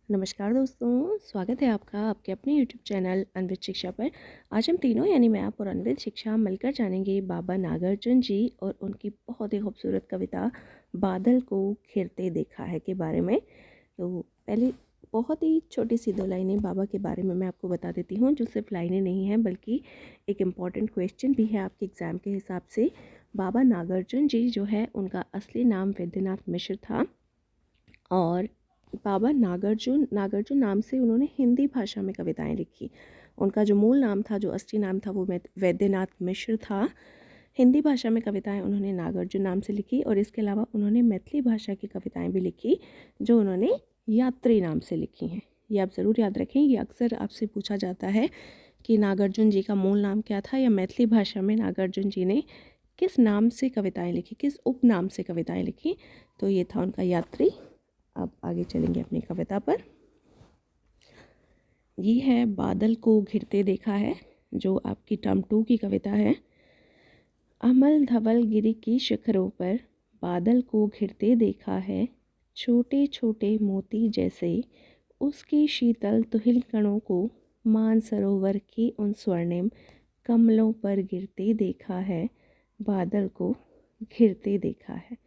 नमस्कार दोस्तों, स्वागत है आपका आपके अपने यूट्यूब चैनल अनवित शिक्षा पर। आज हम तीनों यानी मैं आप और अनवित शिक्षा मिलकर जानेंगे बाबा नागार्जुन जी और उनकी बहुत ही खूबसूरत कविता बादल को घिरते देखा है के बारे में। तो पहले बहुत ही छोटी सी दो लाइनें बाबा के बारे में मैं आपको बता देती हूँ, जो सिर्फ लाइनें नहीं हैं बल्कि एक इम्पॉर्टेंट क्वेश्चन भी है आपके एग्ज़ाम के हिसाब से। बाबा नागार्जुन जी जो है उनका असली नाम वैद्यनाथ मिश्र था और बाबा नागार्जुन नागार्जुन नाम से उन्होंने हिंदी भाषा में कविताएं लिखी। उनका जो मूल नाम था, जो असली नाम था, वो वैद्यनाथ मिश्र था। हिंदी भाषा में कविताएं उन्होंने नागार्जुन नाम से लिखी और इसके अलावा उन्होंने मैथिली भाषा की कविताएं भी लिखी, जो उन्होंने यात्री नाम से लिखी हैं। ये आप ज़रूर याद रखें, ये अक्सर आपसे पूछा जाता है कि नागार्जुन जी का मूल नाम क्या था, या मैथिली भाषा में नागार्जुन जी ने किस नाम से कविताएं लिखी, किस उपनाम से कविताएं लिखी। तो ये था उनका यात्री। अब आगे चलेंगे अपनी कविता पर। ये है बादल को घिरते देखा है, जो आपकी टर्म 2 की कविता है। अमल धवल गिरी की शिखरों पर बादल को घिरते देखा है, छोटे छोटे मोती जैसे उसकी शीतल तुहिल कणों को मानसरोवर के उन स्वर्णिम कमलों पर गिरते देखा है, बादल को घिरते देखा है।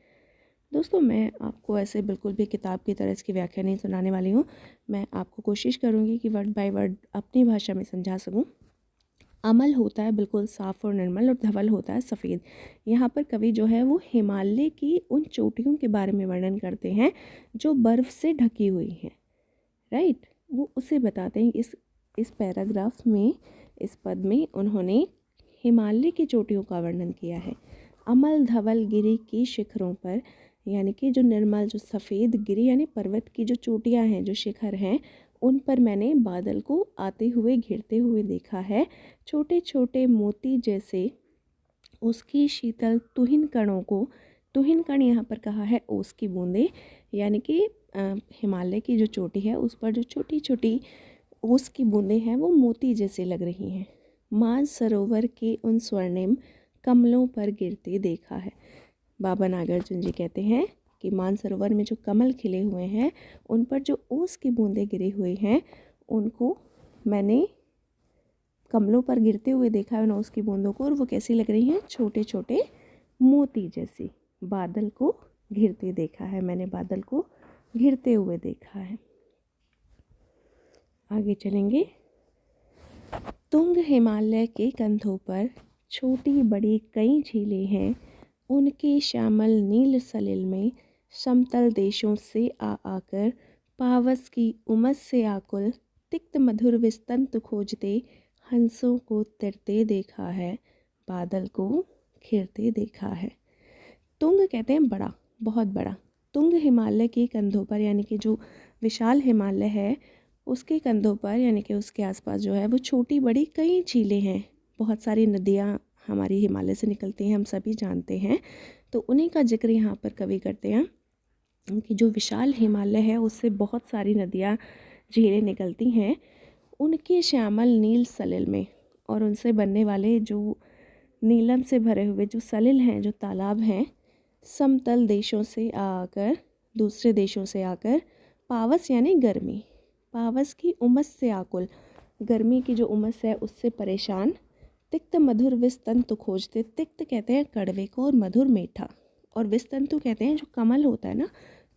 दोस्तों, मैं आपको ऐसे बिल्कुल भी किताब की तरह इसकी व्याख्या नहीं सुनाने वाली हूँ। मैं आपको कोशिश करूँगी कि वर्ड बाय वर्ड अपनी भाषा में समझा सकूँ। अमल होता है बिल्कुल साफ़ और निर्मल, और धवल होता है सफ़ेद। यहाँ पर कवि जो है वो हिमालय की उन चोटियों के बारे में वर्णन करते हैं जो बर्फ़ से ढकी हुई हैं, राइट। वो उसे बताते हैं। इस पैराग्राफ में, इस पद में उन्होंने हिमालय की चोटियों का वर्णन किया है। अमल धवल गिरी की शिखरों पर, यानी कि जो निर्मल, जो सफ़ेद गिरी यानी पर्वत की जो चोटियां हैं, जो शिखर हैं, उन पर मैंने बादल को आते हुए घिरते हुए देखा है, छोटे छोटे मोती जैसे उसकी शीतल तुहिन कणों को। तुहिन कण यहाँ पर कहा है ओस की बूंदें, यानी कि हिमालय की जो चोटी है उस पर जो छोटी छोटी ओस की बूंदें हैं वो मोती जैसे लग रही हैं। मान सरोवर के उन स्वर्णिम कमलों पर गिरते देखा है। बाबा नागार्जुन जी कहते हैं कि मानसरोवर में जो कमल खिले हुए हैं उन पर जो ओस की बूंदें गिरी हुई हैं, उनको मैंने कमलों पर गिरते हुए देखा है, उन ओस की बूंदों को, और वो कैसी लग रही हैं, छोटे छोटे मोती जैसी। बादल को घिरते देखा है, मैंने बादल को घिरते हुए देखा है। आगे चलेंगे। तुंग हिमालय के कंधों पर छोटी बड़ी कई झीलें हैं, उनके श्यामल नील सलिल में समतल देशों से आ आकर पावस की उमस से आकुल तिक्त मधुर विस्तंत खोजते हंसों को तैरते देखा है, बादल को घिरते देखा है। तुंग कहते हैं बड़ा, बहुत बड़ा। तुंग हिमालय के कंधों पर, यानी कि जो विशाल हिमालय है उसके कंधों पर, यानी कि उसके आसपास जो है वो छोटी बड़ी कई झीलें हैं। बहुत सारी नदियाँ हमारी हिमालय से निकलती हैं, हम सभी जानते हैं। तो उन्हीं का जिक्र यहाँ पर कवि करते हैं कि जो विशाल हिमालय है उससे बहुत सारी नदियाँ, झीलें निकलती हैं। उनके श्यामल नील सलिल में, और उनसे बनने वाले जो नीलम से भरे हुए जो सलिल हैं, जो तालाब हैं, समतल देशों से आकर, दूसरे देशों से आकर, पावस यानी गर्मी, पावस की उमस से आकुल, गर्मी की जो उमस है उससे परेशान, तिक्त मधुर विस्तंतु खोजते। तिक्त कहते हैं कड़वे को और मधुर मीठा, और विस्तंतु कहते हैं जो कमल होता है ना,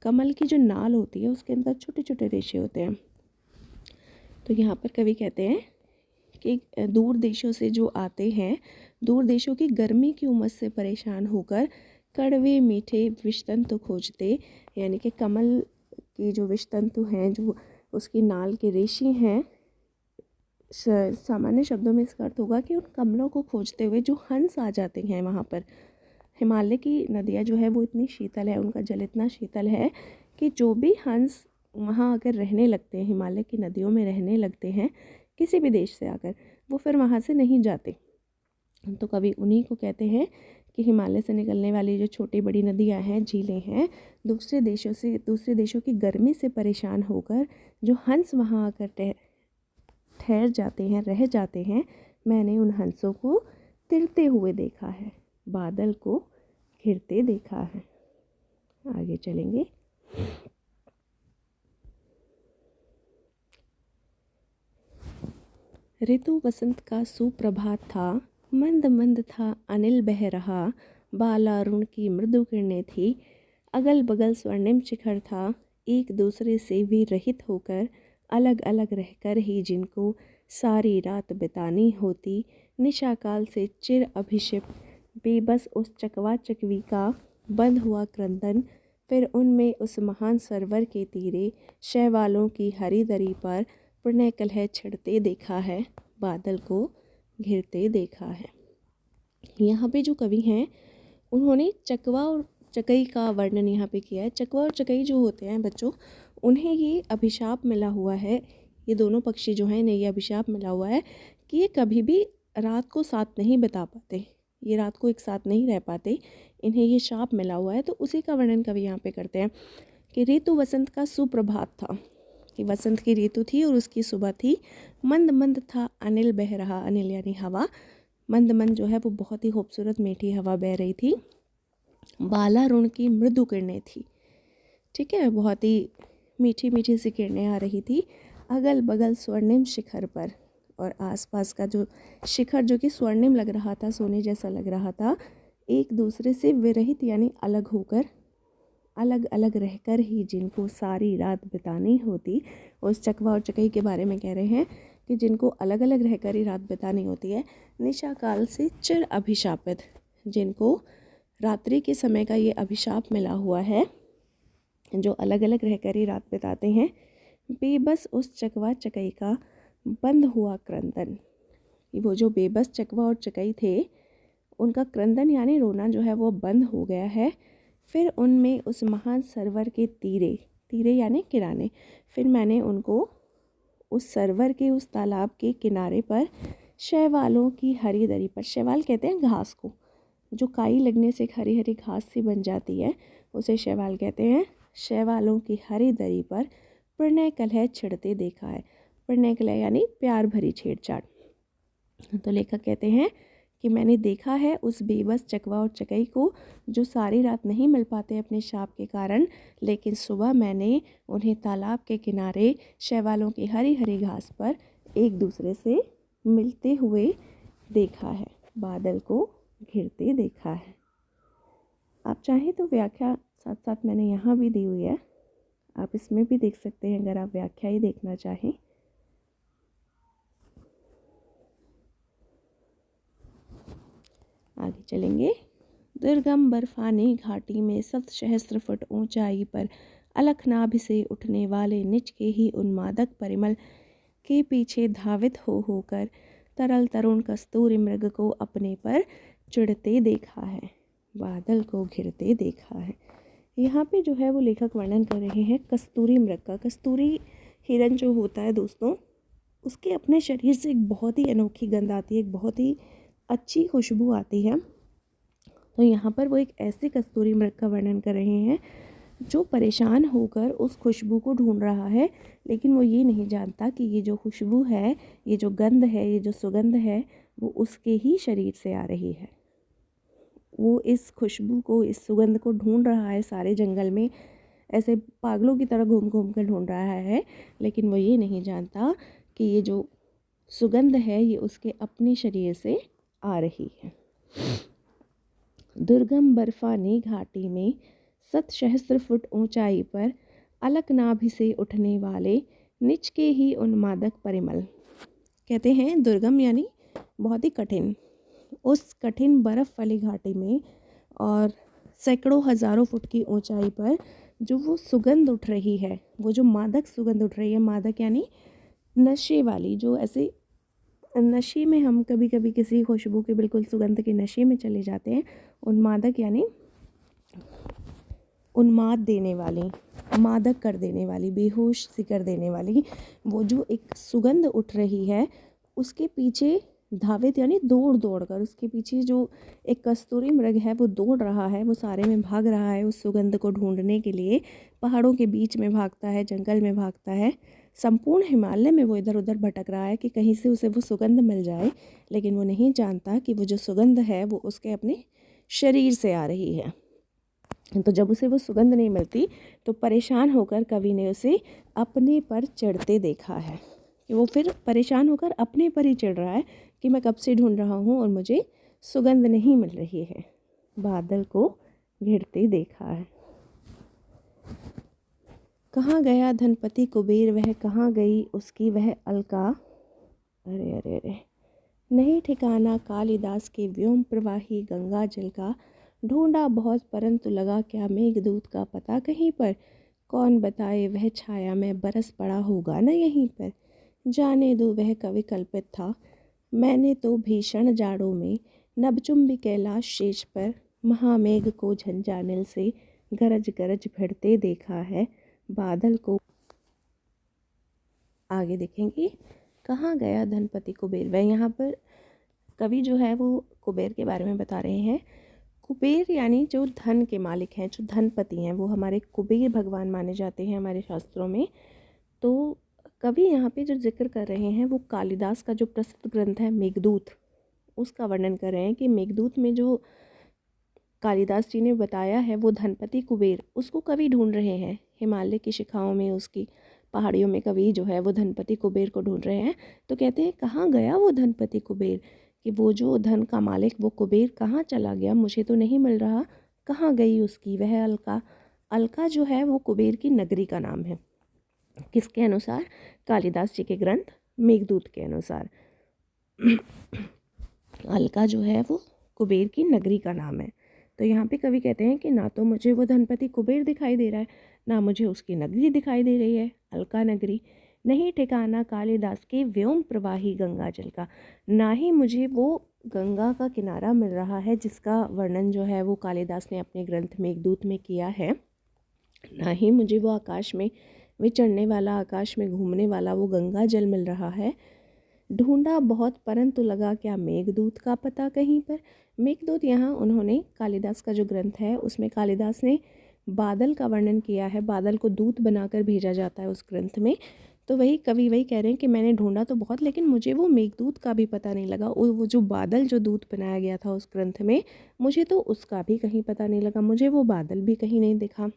कमल की जो नाल होती है उसके अंदर छोटे छोटे रेशे होते हैं। तो यहाँ पर कवि कहते हैं कि दूर देशों से जो आते हैं, दूर देशों की गर्मी की उमस से परेशान होकर कड़वे मीठे विषतंतु खोजते, यानी कि कमल की जो विषतंतु हैं, जो उसकी नाल के रेशे हैं, सामान्य शब्दों में इसका अर्थ होगा कि उन कमलों को खोजते हुए जो हंस आ जाते हैं वहाँ पर। हिमालय की नदियाँ जो है वो इतनी शीतल है, उनका जल इतना शीतल है कि जो भी हंस वहाँ आकर रहने लगते हैं, हिमालय की नदियों में रहने लगते हैं किसी भी देश से आकर, वो फिर वहाँ से नहीं जाते। तो कवि उन्हीं को कहते हैं कि हिमालय से निकलने वाली जो छोटी बड़ी नदियाँ हैं, झीलें हैं, दूसरे देशों की गर्मी से परेशान होकर जो हंस वहाँ आकर ठहर जाते हैं, रह जाते हैं, मैंने उन हंसों को तिरते हुए देखा है, बादल को घिरते देखा है। आगे चलेंगे। ऋतु वसंत का सुप्रभात था, मंद मंद था अनिल बह रहा, बालारुण की मृदु किरणें थी, अगल बगल स्वर्णिम शिखर था, एक दूसरे से भी रहित होकर अलग अलग रहकर ही जिनको सारी रात बितानी होती, निशाकाल से चिर अभिषिप्त बेबस उस चकवा चकवी का बंद हुआ क्रंदन, फिर उनमें उस महान सरोवर के तीरे शैवालों की हरी दरी पर प्रणय कलह छिड़ते देखा है, बादल को घिरते देखा है। यहाँ पे जो कवि हैं उन्होंने चकवा और चकई का वर्णन यहाँ पे किया है। चकवा और चकई जो होते हैं बच्चों, उन्हें ये अभिशाप मिला हुआ है, ये दोनों पक्षी जो हैं इन्हें ये अभिशाप मिला हुआ है कि ये कभी भी रात को साथ नहीं बिता पाते, ये रात को एक साथ नहीं रह पाते, इन्हें ये शाप मिला हुआ है। तो उसी का वर्णन कवि यहाँ पे करते हैं कि ऋतु वसंत का सुप्रभात था, कि वसंत की ऋतु थी और उसकी सुबह थी, मंद मंद था अनिल बह रहा, अनिल यानी हवा, मंद मंद जो है वो बहुत ही खूबसूरत मीठी हवा बह रही थी, बालारुण की मृदु किरणें थी, ठीक है, बहुत ही मीठी मीठी सी किरणें आ रही थी, अगल बगल स्वर्णिम शिखर पर, और आसपास का जो शिखर जो कि स्वर्णिम लग रहा था, सोने जैसा लग रहा था, एक दूसरे से विरहित यानी अलग होकर, अलग अलग रहकर ही जिनको सारी रात बितानी होती। उस चकवा और चकई के बारे में कह रहे हैं कि जिनको अलग अलग रहकर ही रात बितानी होती है, निशा काल से चिर अभिशापित, जिनको रात्रि के समय का ये अभिशाप मिला हुआ है, जो अलग अलग रहकर ही रात बिताते हैं, बेबस उस चकवा चकई का बंद हुआ क्रंदन, वो जो बेबस चकवा और चकई थे उनका क्रंदन यानी रोना जो है वो बंद हो गया है। फिर उनमें उस महान सरोवर के तीरे, तीरे यानी किनारे, फिर मैंने उनको उस सरोवर के उस तालाब के किनारे पर शैवालों की हरी दरी पर, शैवाल कहते हैं घास को, जो काई लगने से हरी हरी घास सी बन जाती है उसे शैवाल कहते हैं, शैवालों की हरी दरी पर प्रणय कलह छिड़ते देखा है। प्रणय कलह यानी प्यार भरी छेड़छाड़। तो लेखक कहते हैं कि मैंने देखा है उस बेबस चकवा और चकई को जो सारी रात नहीं मिल पाते अपने शाप के कारण, लेकिन सुबह मैंने उन्हें तालाब के किनारे शैवालों की हरी हरी घास पर एक दूसरे से मिलते हुए देखा है, बादल को घिरते देखा है। आप चाहें तो व्याख्या साथ साथ मैंने यहाँ भी दी हुई है, आप इसमें भी देख सकते हैं अगर आप व्याख्या ही देखना चाहें। आगे चलेंगे। दुर्गम बर्फानी घाटी में 7 सहस्त्र फुट ऊंचाई पर अलखनाभ से उठने वाले निच के ही उन्मादक परिमल के पीछे धावित होकर तरल तरुण कस्तूरी मृग को अपने पर चिढ़ते देखा है, बादल को घिरते देखा है। यहाँ पे जो है वो लेखक वर्णन कर रहे हैं कस्तूरी मृग का। कस्तूरी हिरन जो होता है दोस्तों, उसके अपने शरीर से एक बहुत ही अनोखी गंध आती है, एक बहुत ही अच्छी खुशबू आती है। तो यहाँ पर वो एक ऐसे कस्तूरी मृग का वर्णन कर रहे हैं जो परेशान होकर उस खुशबू को ढूंढ रहा है, लेकिन वो ये नहीं जानता कि ये जो खुशबू है, ये जो गंध है, ये जो सुगंध है, वो उसके ही शरीर से आ रही है। वो इस खुशबू को, इस सुगंध को ढूंढ रहा है सारे जंगल में, ऐसे पागलों की तरह घूम घूम कर ढूंढ रहा है, लेकिन वो ये नहीं जानता कि ये जो सुगंध है ये उसके अपने शरीर से आ रही है। दुर्गम बर्फानी घाटी में 7 सहस्त्र फुट ऊंचाई पर अलकनाभ से उठने वाले निच के ही उन्मादक परिमल, कहते हैं दुर्गम यानी बहुत ही कठिन, उस कठिन बर्फ़ वाली घाटी में और सैकड़ों हज़ारों फुट की ऊंचाई पर जो वो सुगंध उठ रही है, वो जो मादक सुगंध उठ रही है, मादक यानी नशे वाली, जो ऐसे नशे में हम कभी कभी किसी खुशबू के बिल्कुल सुगंध के नशे में चले जाते हैं, उन्मादक यानी उन्माद देने वाली, मादक कर देने वाली, बेहोश सी कर देने वाली, वो जो एक सुगंध उठ रही है उसके पीछे धावित यानी दौड़ दौड़ कर, उसके पीछे जो एक कस्तूरी मृग है वो दौड़ रहा है, वो सारे में भाग रहा है उस सुगंध को ढूंढने के लिए, पहाड़ों के बीच में भागता है, जंगल में भागता है, संपूर्ण हिमालय में वो इधर उधर भटक रहा है कि कहीं से उसे वो सुगंध मिल जाए, लेकिन वो नहीं जानता कि वो जो सुगंध है वो उसके अपने शरीर से आ रही है। तो जब उसे वो सुगंध नहीं मिलती तो परेशान होकर कवि ने उसे अपने पर चढ़ते देखा है। कि वो फिर परेशान होकर अपने पर ही चिढ़ रहा है कि मैं कब से ढूंढ रहा हूँ और मुझे सुगंध नहीं मिल रही है। बादल को घिरते देखा है। कहाँ गया धनपति कुबेर, वह कहाँ गई उसकी वह अलका। अरे अरे अरे, नहीं ठिकाना कालिदास के व्योम प्रवाही गंगा जल का। ढूंढा बहुत परंतु लगा क्या मेघदूत का पता कहीं पर। कौन बताए वह छाया में बरस पड़ा होगा न यहीं पर। जाने दो वह कवि कल्पित था, मैंने तो भीषण जाड़ों में नभचुंबी कैलाश शेष पर महामेघ को झंझानिल से गरज गरज भिड़ते देखा है। बादल को आगे देखेंगे। कहाँ गया धनपति कुबेर, वह यहाँ पर कवि जो है वो कुबेर के बारे में बता रहे हैं। कुबेर यानी जो धन के मालिक हैं, जो धनपति हैं, वो हमारे कुबेर भगवान माने जाते हैं हमारे शास्त्रों में। तो कवि यहाँ पे जो जिक्र कर रहे हैं वो कालिदास का जो प्रसिद्ध ग्रंथ है मेघदूत, उसका वर्णन कर रहे हैं कि मेघदूत में जो कालिदास जी ने बताया है वो धनपति कुबेर, उसको कवि ढूंढ रहे हैं। हिमालय की शिखाओं में, उसकी पहाड़ियों में कवि जो है वो धनपति कुबेर को ढूंढ रहे हैं। तो कहते हैं कहाँ गया वो धनपति कुबेर, कि वो जो धन का मालिक वो कुबेर कहाँ चला गया, मुझे तो नहीं मिल रहा। कहाँ गई उसकी वह अलका। अलका जो है वो कुबेर की नगरी का नाम है। किसके अनुसार? कालिदास जी के ग्रंथ मेघदूत के अनुसार अलका जो है वो कुबेर की नगरी का नाम है। तो यहाँ पे कवि कहते हैं कि ना तो मुझे वो धनपति कुबेर दिखाई दे रहा है, ना मुझे उसकी नगरी दिखाई दे रही है, अलका नगरी। नहीं ठिकाना कालिदास के व्योम प्रवाही गंगा जल का, ना ही मुझे वो गंगा का किनारा मिल रहा है जिसका वर्णन जो है वो कालिदास ने अपने ग्रंथ मेघदूत में किया है। ना ही मुझे वो आकाश में विचरने वाला, आकाश में घूमने वाला वो गंगा जल मिल रहा है। ढूंढा बहुत परंतु लगा क्या मेघदूत का पता कहीं पर। मेघदूत यहाँ उन्होंने कालिदास का जो ग्रंथ है उसमें कालिदास ने बादल का वर्णन किया है, बादल को दूत बनाकर भेजा जाता है उस ग्रंथ में। तो वही कवि वही कह रहे हैं कि मैंने ढूंढा तो बहुत, लेकिन मुझे वो मेघदूत का भी पता नहीं लगा। वो जो बादल जो दूत बनाया गया था उस ग्रंथ में, मुझे तो उसका भी कहीं पता नहीं लगा, मुझे वो बादल भी कहीं नहीं दिखा।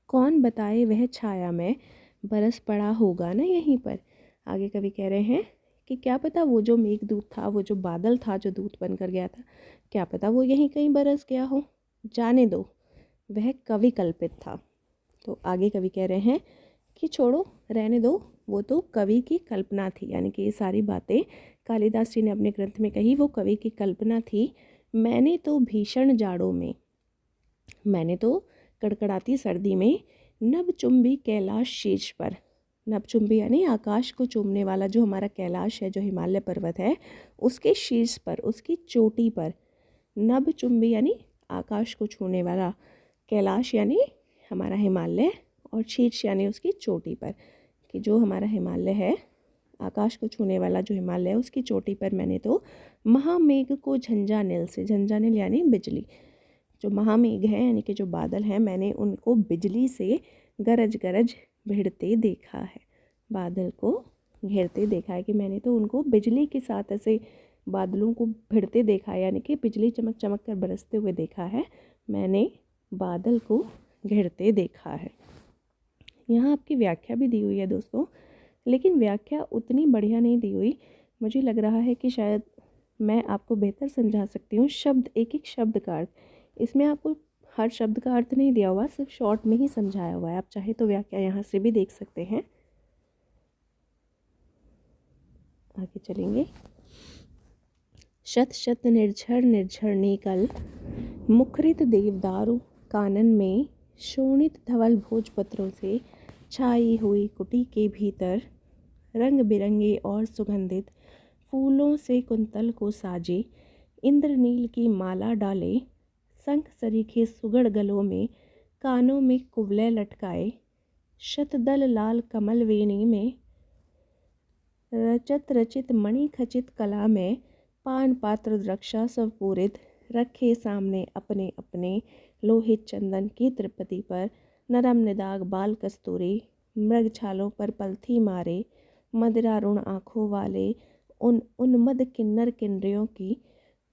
कौन बताए वह छाया में बरस पड़ा होगा ना यहीं पर। आगे कवि कह रहे हैं कि क्या पता वो जो मेघदूत था, वो जो बादल था जो दूत बनकर गया था, क्या पता वो यहीं कहीं बरस गया हो। जाने दो वह कवि कल्पित था। तो आगे कवि कह रहे हैं कि छोड़ो, रहने दो, वो तो कवि की कल्पना थी। यानी कि ये सारी बातें कालिदास जी ने अपने ग्रंथ में कही, वो कवि की कल्पना थी। मैंने तो भीषण जाड़ों में, मैंने तो कड़कड़ाती सर्दी में नभचुंबी कैलाश शीर्ष पर, नभचुंबी यानी आकाश को चूमने वाला जो हमारा कैलाश है, जो हिमालय पर्वत है, उसके शीर्ष पर, उसकी चोटी पर, नभचुंबी यानी आकाश को छूने वाला, कैलाश यानी हमारा हिमालय, और शीर्ष यानी उसकी चोटी पर, कि जो हमारा हिमालय है, आकाश को छूने वाला जो हिमालय है, उसकी चोटी पर मैंने तो महामेघ को झंझानिल से, झंझानिल यानी बिजली, जो महामेघ है यानी कि जो बादल हैं, मैंने उनको बिजली से गरज गरज भिड़ते देखा है। बादल को घेरते देखा है कि मैंने तो उनको बिजली के साथ ऐसे बादलों को भिड़ते देखा है, यानी कि बिजली चमक चमक कर बरसते हुए देखा है। मैंने बादल को घेरते देखा है। यहाँ आपकी व्याख्या भी दी हुई है दोस्तों, लेकिन व्याख्या उतनी बढ़िया नहीं दी हुई। मुझे लग रहा है कि शायद मैं आपको बेहतर समझा सकती हूँ। शब्द, एक एक शब्द का अर्थ, इसमें आपको हर शब्द का अर्थ नहीं दिया हुआ, सिर्फ शॉर्ट में ही समझाया हुआ है। आप चाहे तो व्याख्या यहाँ से भी देख सकते हैं। आगे चलेंगे। शत शत निर्झर निर्झरने कल, मुखरित देवदारू कानन में, शोणित धवल भोजपत्रों से छाई हुई कुटी के भीतर, रंग बिरंगे और सुगंधित फूलों से कुंतल को साजे, इंद्रनील की माला डाले, शंख सरीखे सुगढ़ गलों में, कानों में कुवलय लटकाए, शतदल लाल कमल वेणी में, रचत रचित मणि खचित कला में, पान पात्र द्रक्षा सब पूरित, रखे सामने अपने अपने, लोहित चंदन की त्रिपति पर, नरम निदाग बाल कस्तूरी, मृग छालों पर पलथी मारे, मदिरारुण आँखों वाले उन उन्मद किन्नर किन्नरियों की,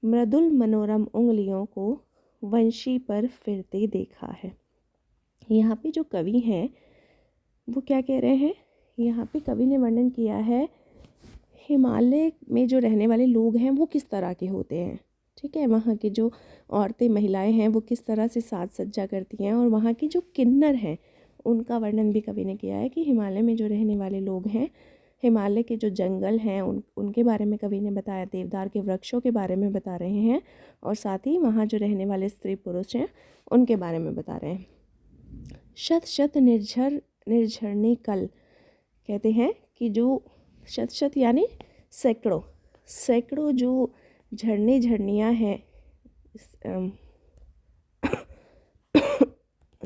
मृदुल मनोरम उंगलियों को वंशी पर फिरते देखा है। यहाँ पे जो कवि हैं वो क्या कह रहे हैं, यहाँ पे कवि ने वर्णन किया है हिमालय में जो रहने वाले लोग हैं वो किस तरह के होते हैं। ठीक है, वहाँ की जो औरतें महिलाएं हैं वो किस तरह से साज सज्जा करती हैं, और वहाँ की जो किन्नर हैं उनका वर्णन भी कवि ने किया है कि हिमालय में जो रहने वाले लोग हैं, हिमालय के जो जंगल हैं उनके बारे में कवि ने बताया, देवदार के वृक्षों के बारे में बता रहे हैं, और साथ ही वहाँ जो रहने वाले स्त्री पुरुष हैं उनके बारे में बता रहे हैं। शत शत निर्झरने कल, कहते हैं कि जो शत शत यानी सैकड़ों सैकड़ों जो झरनियाँ हैं,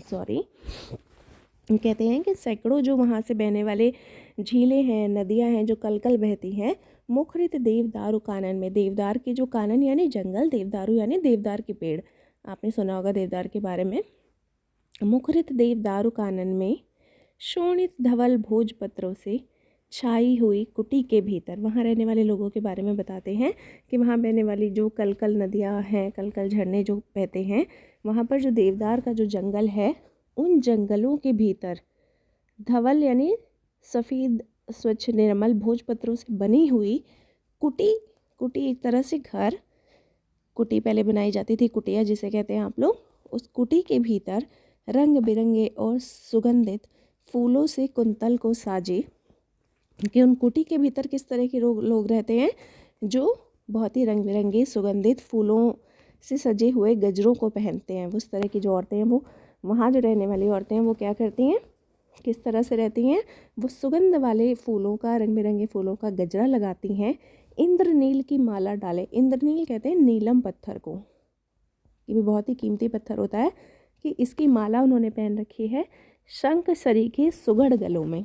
सॉरी, कहते हैं कि सैकड़ों जो वहाँ से बहने वाले झीलें हैं, नदियाँ हैं जो कल कल बहती हैं, मुखरित देवदारू कानन में, देवदार के जो कानन यानी जंगल, देवदारू यानी देवदार के पेड़, आपने सुना होगा देवदार के बारे में। मुखरित देवदारू कानन में शोणित धवल भोजपत्रों से छाई हुई कुटी के भीतर, वहाँ रहने वाले लोगों के बारे में बताते हैं कि वहाँ बहने वाली जो कल कल नदियाँ हैं, कल कल झरने जो बहते हैं, वहाँ पर जो देवदार का जो जंगल है, उन जंगलों के भीतर धवल यानी सफ़ेद स्वच्छ निर्मल भोजपत्रों से बनी हुई कुटी, कुटी एक तरह से घर, कुटी पहले बनाई जाती थी, कुटिया जिसे कहते हैं आप लोग, उस कुटी के भीतर रंग बिरंगे और सुगंधित फूलों से कुंतल को साजे, कि उन कुटी के भीतर किस तरह के लोग रहते हैं, जो बहुत ही रंग बिरंगे सुगंधित फूलों से सजे हुए गजरों को पहनते हैं। उस तरह की जो औरतें हैं, वो वहाँ जो रहने वाली औरतें हैं वो क्या करती हैं, किस तरह से रहती हैं, वो सुगंध वाले फूलों का, रंग बिरंगे फूलों का गजरा लगाती हैं, इंद्रनील की माला डाले, इंद्रनील कहते हैं नीलम पत्थर को, ये भी बहुत ही कीमती पत्थर होता है, कि इसकी माला उन्होंने पहन रखी है शंख सरीखे सुगढ़ गलों में,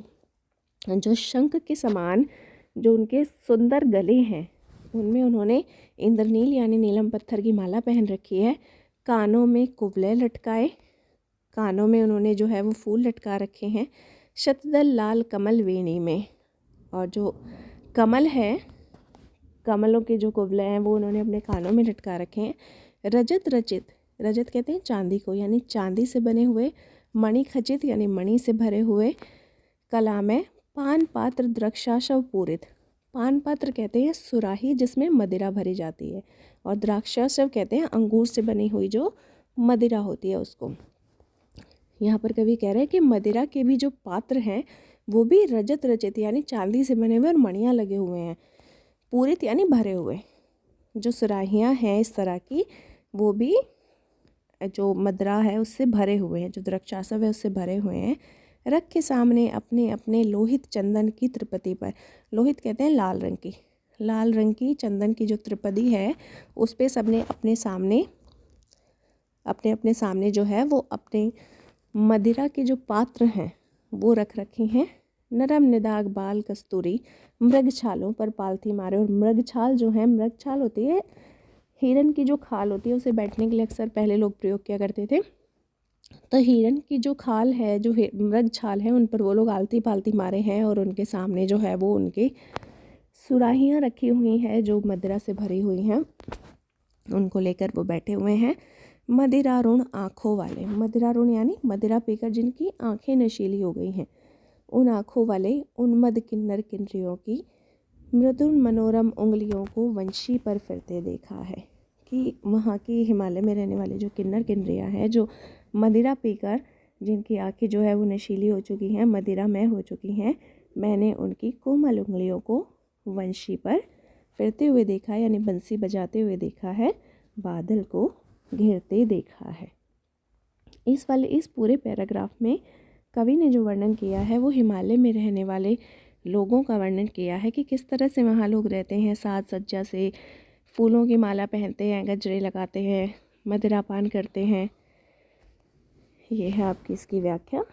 जो शंख के समान जो उनके सुंदर गले हैं उनमें उन्होंने इंद्रनील यानी नीलम पत्थर की माला पहन रखी है। कानों में कुबले लटकाए, कानों में उन्होंने जो है वो फूल लटका रखे हैं, शतदल लाल कमल वेणी में, और जो कमल है, कमलों के जो कुबले हैं वो उन्होंने अपने कानों में लटका रखे हैं। रजत रचित, रजत कहते हैं चांदी को, यानी चांदी से बने हुए, मणि खचित यानी मणि से भरे हुए कला में, पान पात्र द्राक्षाशव पूरित, पान पात्र कहते हैं सुराही जिसमें मदिरा भरी जाती है, और द्राक्षाशव कहते हैं अंगूर से बनी हुई जो मदिरा होती है उसको। यहाँ पर कवि कह रहे हैं कि मदिरा के भी जो पात्र हैं वो भी रजत रचित यानी चांदी से बने हुए और मणियाँ लगे हुए हैं, पूरित यानी भरे हुए, जो सुराहियाँ हैं इस तरह की वो भी जो मदिरा है उससे भरे हुए हैं, जो द्राक्षाशव है उससे भरे हुए हैं। रख के सामने अपने अपने लोहित चंदन की त्रिपति पर, लोहित कहते हैं लाल रंग की, लाल रंग की चंदन की जो त्रिपदी है उस पे सबने अपने सामने, अपने अपने सामने जो है वो अपने मदिरा के जो पात्र हैं वो रख रखे हैं। नरम निदाग बाल कस्तूरी मृग छालों पर पालथी मारे, और मृग छाल जो है, मृग छाल होती है हिरन की जो खाल होती है, उसे बैठने के लिए अक्सर पहले लोग प्रयोग किया करते थे, तो हिरन की जो खाल है, जो मृग छाल है, उन पर वो लोग आलती पालती मारे हैं, और उनके सामने जो है वो उनके सुराहियाँ रखी हुई हैं जो मदिरा से भरी हुई हैं, उनको लेकर वो बैठे हुए हैं। मदिरारुण आँखों वाले, मदिरारुण यानी मदिरा पीकर जिनकी आँखें नशीली हो गई हैं, उन आँखों वाले उन्मद किन्नर किन्नरियों की मृदुल मनोरम उंगलियों को वंशी पर फिरते देखा है, कि वहाँ की हिमालय में रहने वाले जो किन्नर किन्नरियाँ हैं, जो मदिरा पीकर जिनकी आँखें जो है वो नशीली हो चुकी हैं, मदिरामय हो चुकी हैं, मैंने उनकी कोमल उंगलियों को वंशी पर फिरते हुए देखा है, यानी बंसी बजाते हुए देखा है, बादल को घेरते देखा है। इस पूरे पैराग्राफ में कवि ने जो वर्णन किया है वो हिमालय में रहने वाले लोगों का वर्णन किया है, कि किस तरह से वहाँ लोग रहते हैं, साज सज्जा से, फूलों की माला पहनते हैं, गजरे लगाते हैं, मदिरा पान करते हैं। ये है आपकी इसकी व्याख्या,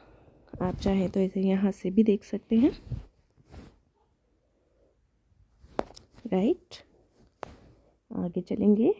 आप चाहें तो इसे यहाँ से भी देख सकते हैं। राइट, आगे चलेंगे।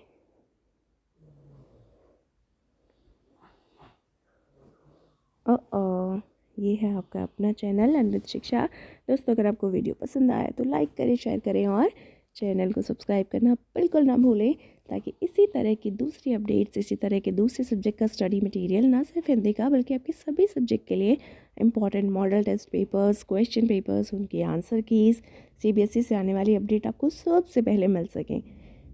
ये है आपका अपना चैनल अनृत शिक्षा। दोस्तों, अगर आपको वीडियो पसंद आया तो लाइक करें, शेयर करें, और चैनल को सब्सक्राइब करना बिल्कुल ना भूलें, ताकि इसी तरह की दूसरी अपडेट्स, इसी तरह के दूसरे सब्जेक्ट का स्टडी मटेरियल ना सिर्फ हिंदी का बल्कि आपके सभी सब्जेक्ट के लिए important model test papers, question papers, उनके आंसर कीज़, CBSE से आने वाली अपडेट आपको सबसे पहले मिल सकें।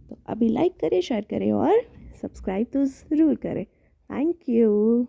तो अभी लाइक करें, शेयर करें और सब्सक्राइब तो ज़रूर करें। Thank you.